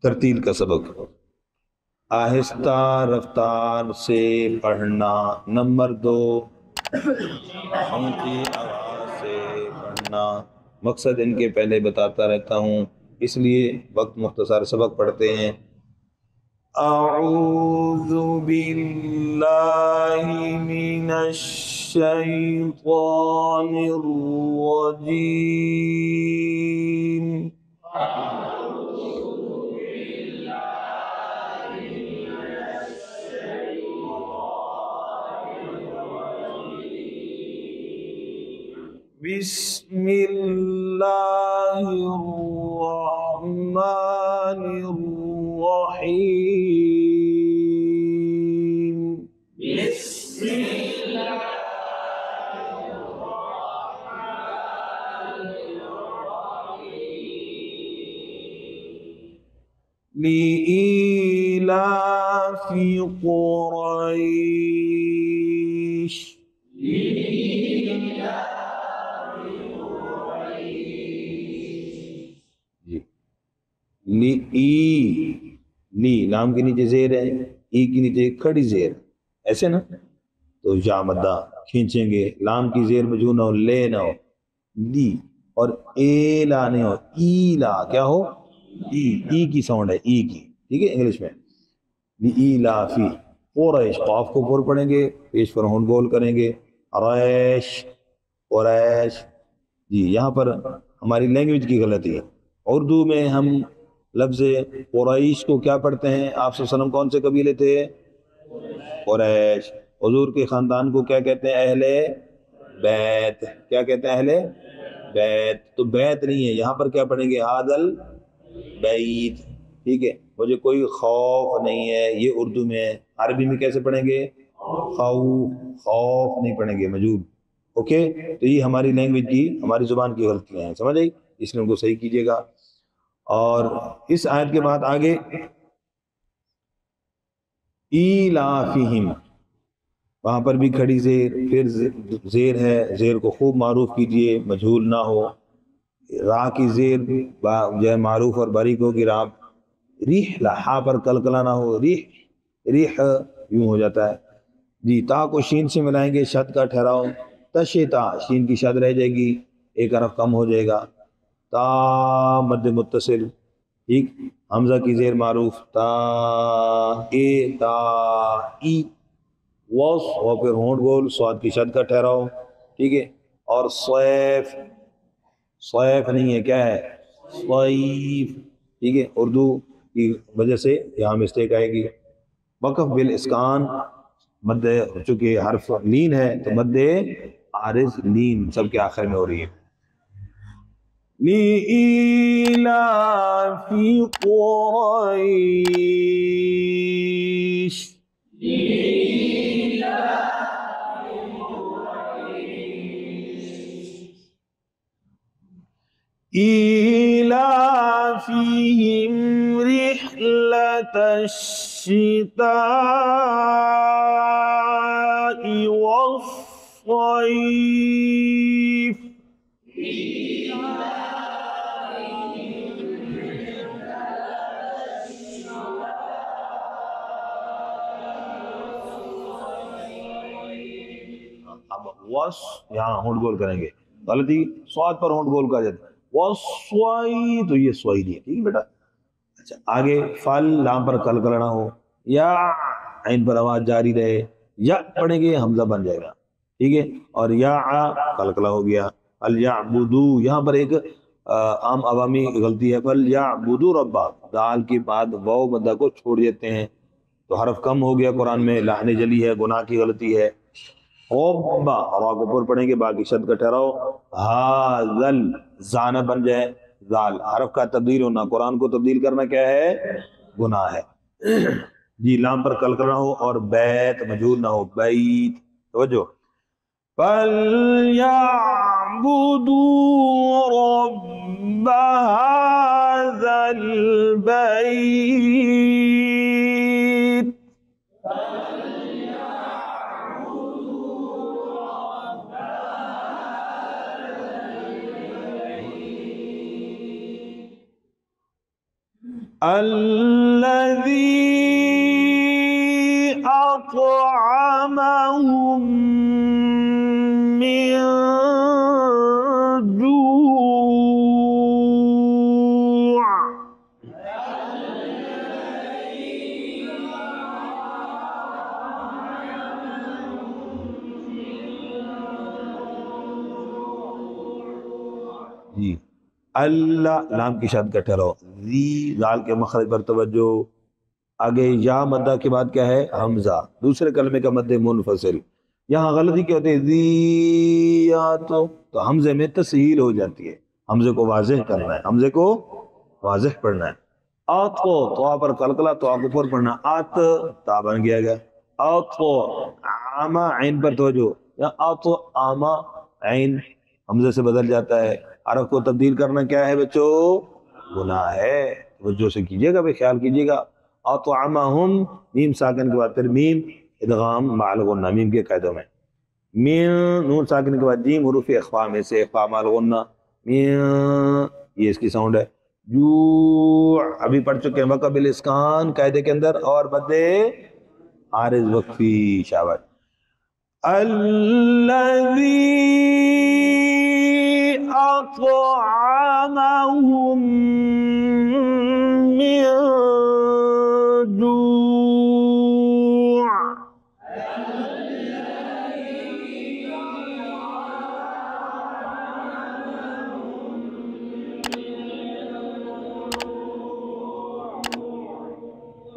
तरतील का सबक, आहिस्ता रफ्तार से पढ़ना। नंबर 2, ऊंची आवाज से पढ़ना। मकसद इनके पहले बताता रहता हूँ, इसलिए वक्त मुख्तसर सबक पढ़ते हैं। अऊज़ु बिल्लाहि मिनश शैतानिर रजीम। बिस्मिल्लाहिर्रहमानिर्रहीम। लिईलाफि कुरैश। जी, ली ई, ली लाम के नीचे जेर है, ई के नीचे खड़ी जेर, ऐसे ना। तो या मद्दा खींचेंगे, लाम की जेर मजू ना हो, ले ना हो, ली। और ए ला नहीं हो, ई ला क्या हो, ई की साउंड है, ई की, ठीक है इंग्लिश में। ली ला फी कुरैश, कॉफ को पुर पढ़ेंगे, पेश पर होंठ गोल करेंगे, रैश, कुरैश। जी, यहाँ पर हमारी लैंग्वेज की गलती है। उर्दू में हम लफ्ज़ कुरैश को क्या पढ़ते हैं? आप सल्लल्लाहु अलैहि वसल्लम कौन से कबीले थे? कुरैश। हुजूर के ख़ानदान को क्या कहते हैं? अहले बैत। क्या कहते हैं? अहले बैत। तो बैत नहीं है, यहाँ पर क्या पढ़ेंगे? हादल बैत, ठीक है। मुझे कोई खौफ नहीं है, ये उर्दू में है। अरबी में कैसे पढ़ेंगे? खौफ, खौफ नहीं पढ़ेंगे, मजूद। ओके, तो ये हमारी लैंग्वेज की, हमारी जुबान की गलतियां हैं, समझ आई? इसलिए उनको सही कीजिएगा। और इस आयत के बाद आगे, ईलाफिहिम, वहां पर भी खड़ी जेर, फिर जेर है, जेर को खूब मारूफ कीजिए, मजहूल ना हो। रा की जेर जो है मारूफ और बारीक होगी, रा। रिह, हा पर कलकला ना हो, रिह, रिह यूं हो जाता है। जी, ता को शीन से मिलाएंगे, शद का ठहराव, तशेता, शीन की शद रह जाएगी, एक हरफ कम हो जाएगा। ता मद मुत्तसिल, ठीक। हमजा की जेर मारूफ, ता ए ता ई, वॉस, और फिर होंठ गोल, स्वाद की शद का ठहराव, ठीक है। और सैफ, सैफ नहीं है, क्या है? सैफ, ठीक है। उर्दू की वजह से यहाँ मिस्टेक आएगी। वक़फ़ बिल इस्कान, मद्दे, चूंकि हर्फ लीन है तो मद्दे आरिज लीन सबके आखिर में हो रही है। लीलाफी कुरैश। إيلافهم رحلة الشتاء والصيف। अब वस, यहाँ होंठ गोल करेंगे, गलती, स्वाद पर होंठ गोल कर जाता है, वस्वाई, तो ये स्वाई नहीं है, ठीक है बेटा। अच्छा, आगे फल, लाम पर कल करना हो, या इन पर आवाज जारी रहे, या पढ़ेंगे हमजा बन जाएगा, ठीक है। और या कलकला हो गया। अल याबुदू, यहाँ पर एक आम अवामी गलती है, फल याबुदू रब्बा, दाल के बाद वाव मद्दा को छोड़ देते हैं, तो हरफ कम हो गया कुरान में, लाहने जली है, गुनाह की गलती है। रब्बा, हवा को ऊपर पढ़ेंगे, बाकी शब्द का ठहराओ, हाजल, जाना बन जाए, जाल, हरफ का तब्दील होना, कुरान को तब्दील करना क्या है? गुनाह है। जी, लाम पर कल करना हो, और बैत मजूद ना हो, बैत, समझो। फलयाबुदू रब्ब हाज़ल बैत। अल्लज़ी अतअमहुम मिन जूअ। जी, अल्लाह लाम की शद का ठहराओ, जी लाल के मखरज पर तवज्जो। आगे या मद्दा के बाद क्या है? हमजा, दूसरे कलमे का मद्दे मुनफसिल। यहाँ गलती क्या होती है? जी या तो हमजे में तस्हील हो जाती है। हमजे को वाज़ेह करना है, हमजे को वाज़ेह पढ़ना है। आत को तो पर कलकला तो आगे पर पढ़ना, आत ता बन गया। आत को आमा ऐन पर तवज्जो, या आत आमा ऐन हमजे से बदल जाता है। अरब को तब्दील करना क्या है बच्चों? गुनाह है। तवज्जो से कीजिएगा भाई, ख्याल कीजिएगा। अतअमहुम, मीम साकिन के बाद फिर मीम इदगाम माल गुन्ना, मीम के कायदों में। मीम नून साकिन के बाद जीम हुरूफ इख्फा में से इख्फा माल गुन्ना, मीम ये इसकी साउंड है। जू अभी पढ़ चुके हैं, वक़बिल इस्कान कायदे के अंदर, और बदे आरिज वक्फी। शाबाश। الذي أطعمهم من جوع।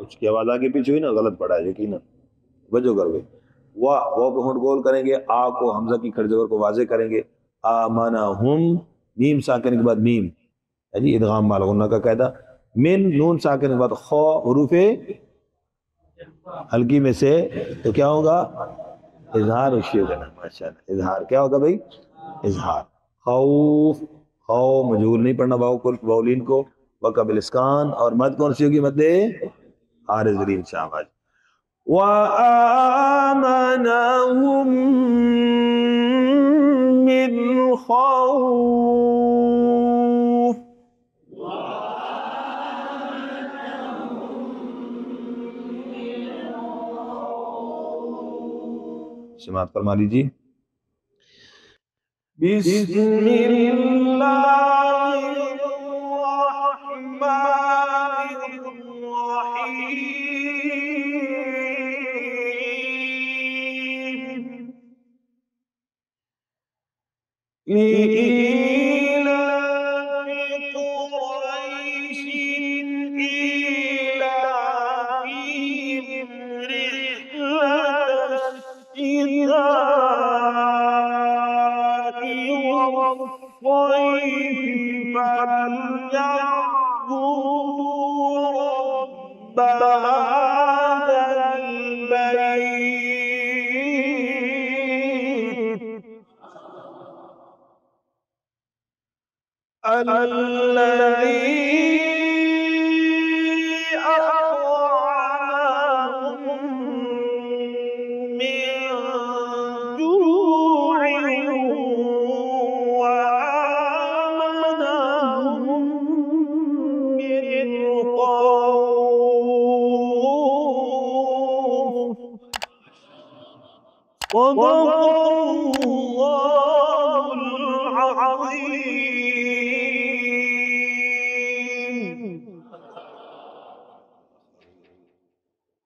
उसकी आवाज आगे पीछे हुई ना, गलत पड़ा है यकीन, वजह कर गई। वाह वाह को होंठ गोल करेंगे, आ को हमजा की खड़े जबर को वाजे करेंगे। आमना हुम, मीम साकिन के बाद मीम है जी, इदगाम माल गुन्ना का कायदा। मिन नून साकिन के बाद खौ हुरूफे हल्की में से, तो क्या होगा? इजहार उशियो का नाम, माशाअल्लाह। इजहार क्या होगा भाई? इजहार। खौफ, खौ मजहूल नहीं पढ़ना वाव को, वाउलीन को। वक़बिल इस्कान, और मद कौन सी होगी? मद्दे आरिज़। शाबाश। وآمنهم من خوف। समात फरमा लीजिए। बिस्मिल्लाहिर्रहमानिर्रहीम। لإيلاف قريش إيلافهم رحلة الشتاء والصيف فليعبدوا رب هذا البيت الذي أطعمهم من جوع وآمنهم من خوف। صدق